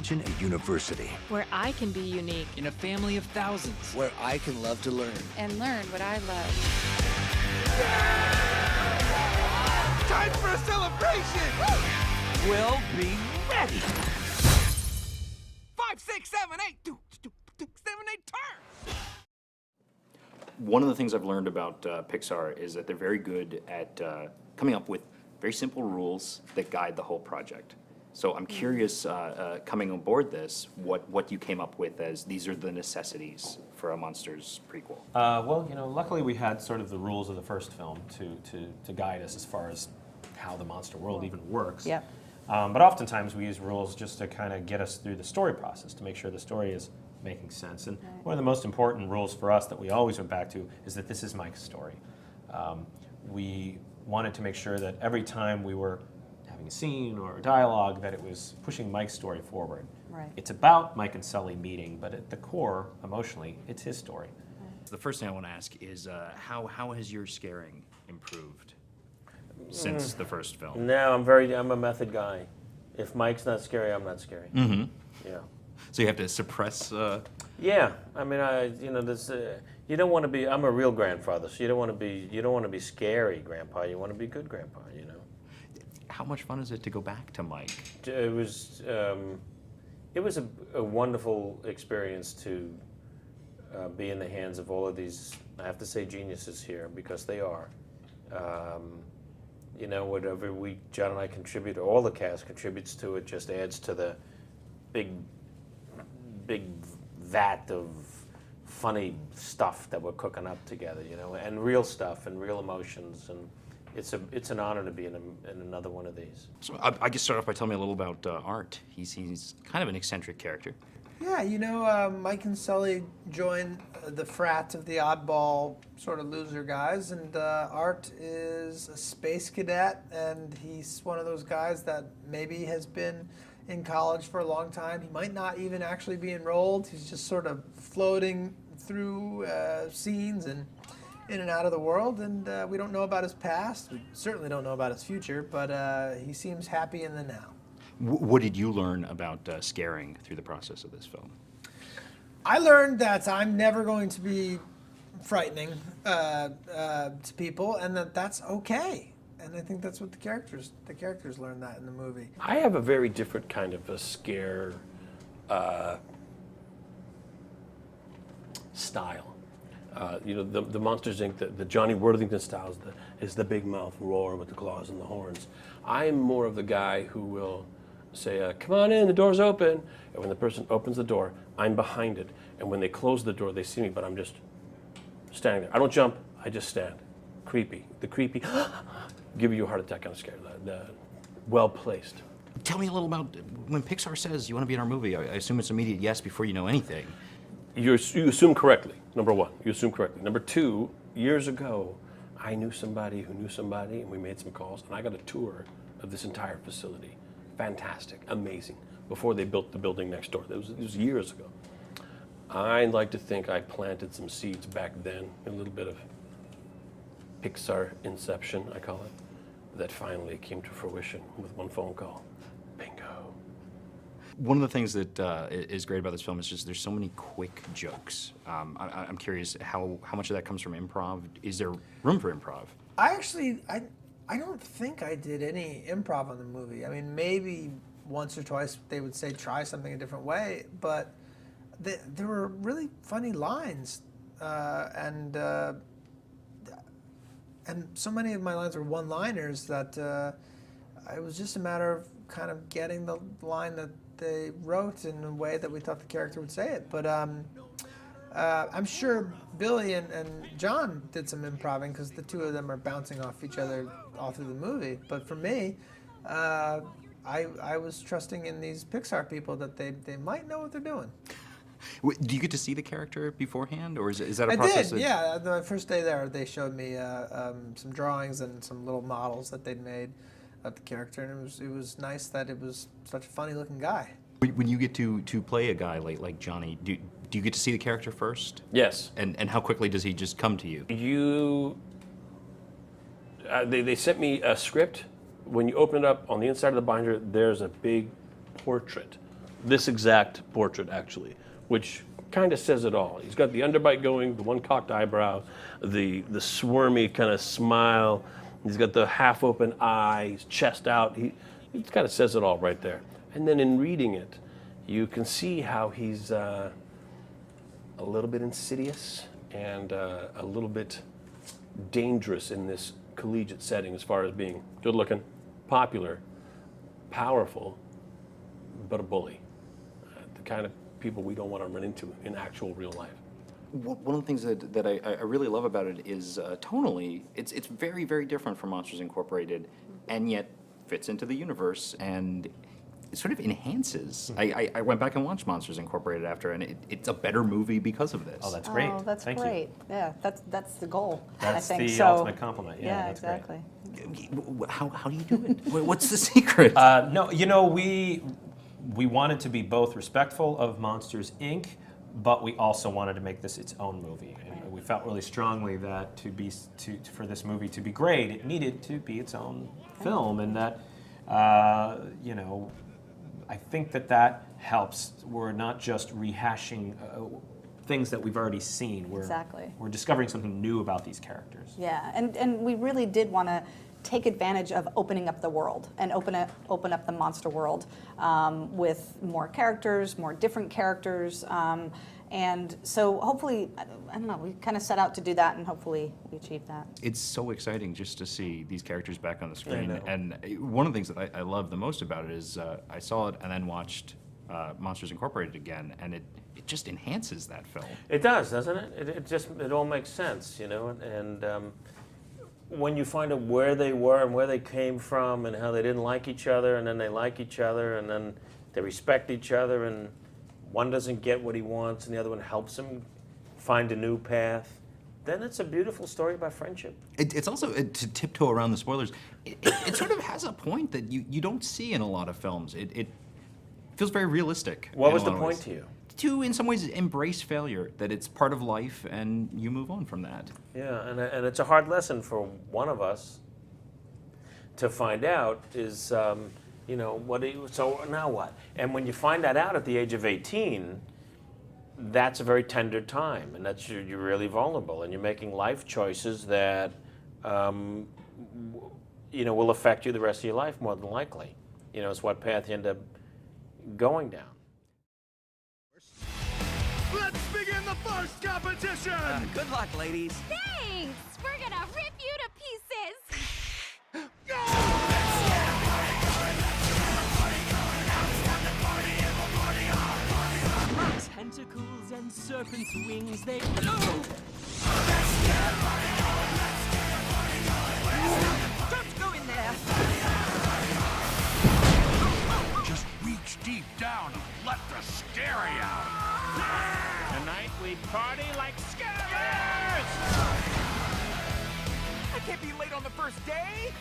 Imagine a university where I can be unique in a family of thousands, where I can love to learn and learn what I love. Time for a celebration! will be ready. 5, 6, 7, 8, 2, 7, 8, turn! One of the things I've learned about Pixar is that they're very good at coming up with very simple rules that guide the whole project. So I'm curious, coming on board this, what you came up with as these are the necessities for a Monsters prequel. Well, you know, luckily we had sort of the rules of the first film to guide us as far as how the monster world even works. Yep. But oftentimes we use rules just to kind of get us through the story process, to make sure the story is making sense. And one of the most important rules for us that we always went back to is that this is Mike's story. We wanted to make sure that every time we were having a scene or a dialogue that it was pushing Mike's story forward. Right. It's about Mike and Sully meeting, but at the core, emotionally, it's his story. The first thing I want to ask is how has your scaring improved since the first film? No, I'm a method guy. If Mike's not scary, I'm not scary. Mm-hmm. Yeah. So you have to suppress. Yeah, I mean, this. You don't want to be. I'm a real grandfather, so you don't want to be scary grandpa. You want to be good grandpa. You know. How much fun is it to go back to Mike? It was a wonderful experience to be in the hands of all of these. I have to say geniuses here because they are. You know, whatever John and I contribute, all the cast contributes to it, just adds to the big vat of funny stuff that we're cooking up together, you know, and real stuff and real emotions, and it's an honor to be in another one of these. So I guess start off by telling me a little about Art. He's kind of an eccentric character. Yeah, you know, Mike and Sully join the frat of the oddball sort of loser guys, and Art is a space cadet, and he's one of those guys that maybe has been in college for a long time. He might not even actually be enrolled. He's just sort of floating through scenes and in and out of the world, and we don't know about his past. We certainly don't know about his future, but he seems happy in the now. What did you learn about scaring through the process of this film? I learned that I'm never going to be frightening to people, and that's okay. And I think that's what the characters learned that in the movie. I have a very different kind of a scare style. You know, the Monsters Inc., the Johnny Worthington style is the big mouth roar with the claws and the horns. I'm more of the guy who will say, come on in, the door's open. And when the person opens the door, I'm behind it. And when they close the door, they see me, but I'm just standing there. I don't jump, I just stand. Creepy. The creepy, give you a heart attack kind of scare. Well placed. Tell me a little about when Pixar says you want to be in our movie. I assume it's immediate yes before you know anything. You assume correctly, number one. You assume correctly. Number two, years ago, I knew somebody who knew somebody, and we made some calls, and I got a tour of this entire facility. Fantastic, amazing, before they built the building next door. It was years ago. I like to think I planted some seeds back then, a little bit of Pixar inception, I call it, that finally came to fruition with one phone call. Bingo. One of the things that is great about this film is just there's so many quick jokes. I'm curious how much of that comes from improv. Is there room for improv? I don't think I did any improv on the movie. I mean, maybe once or twice they would say try something a different way, but there were really funny lines, and so many of my lines were one-liners that it was just a matter of kind of getting the line that they wrote in a way that we thought the character would say it. But I'm sure Billy and John did some improving because the two of them are bouncing off each other all through the movie. But for me, I was trusting in these Pixar people that they might know what they're doing. Do you get to see the character beforehand, or is that a I process? did, yeah. The first day there, they showed me some drawings and some little models that they'd made of the character, and it was nice that it was such a funny-looking guy. When you get to play a guy like Johnny, do you get to see the character first? Yes. And how quickly does he just come to you? They sent me a script. When you open it up, on the inside of the binder, there's a big portrait this exact portrait, actually, which kind of says it all. He's got the underbite going, the one cocked eyebrow, the squirmy kind of smile. He's got the half-open eye, his chest out. He kind of says it all right there. And then in reading it, you can see how he's a little bit insidious and a little bit dangerous in this collegiate setting as far as being good-looking, popular, powerful, but a bully. The kind of people we don't want to run into in actual real life. One of the things that I really love about it is tonally, it's very, very different from Monsters Incorporated, and yet fits into the universe and it sort of enhances. I went back and watched Monsters Incorporated after, and it's a better movie because of this. Oh, that's great. Oh, that's Thank great. You. Yeah, that's the goal. That's I think. the So, ultimate compliment. Yeah, that's exactly. How do you do it? What's the secret? No, you know, we wanted to be both respectful of Monsters, Inc., but we also wanted to make this its own movie. And we felt really strongly that for this movie to be great, it needed to be its own film, and that, you know, I think that helps. We're not just rehashing things that we've already seen. We're discovering something new about these characters. Yeah, and we really did want to take advantage of opening up the world and open up the monster world with more characters, more different characters. And so hopefully, I don't know, we kind of set out to do that, and hopefully we achieved that. It's so exciting just to see these characters back on the screen. And one of the things that I love the most about it is I saw it and then watched Monsters Incorporated again, and it just enhances that film. It does, doesn't it? It all makes sense, you know. And when you find out where they were and where they came from and how they didn't like each other, and then they like each other, and then they respect each other, and one doesn't get what he wants and the other one helps him find a new path, then it's a beautiful story about friendship. It's also, to tiptoe around the spoilers, it sort of has a point that you don't see in a lot of films. It feels very realistic. What was the point to you? To, in some ways, embrace failure, that it's part of life and you move on from that. Yeah, and it's a hard lesson for one of us to find out is, you know, so now what? And when you find that out at the age of 18, that's a very tender time, and that's you're really vulnerable, and you're making life choices that, you know, will affect you the rest of your life more than likely. You know, it's what path you end up going down. Let's begin the first competition! Good luck, ladies. Thanks! We're gonna rip you to pieces! Tentacles and serpent's wings, they blow! Don't go in there! Just reach deep down and let the scary out. Tonight we party like scarers! I can't be late on the first day!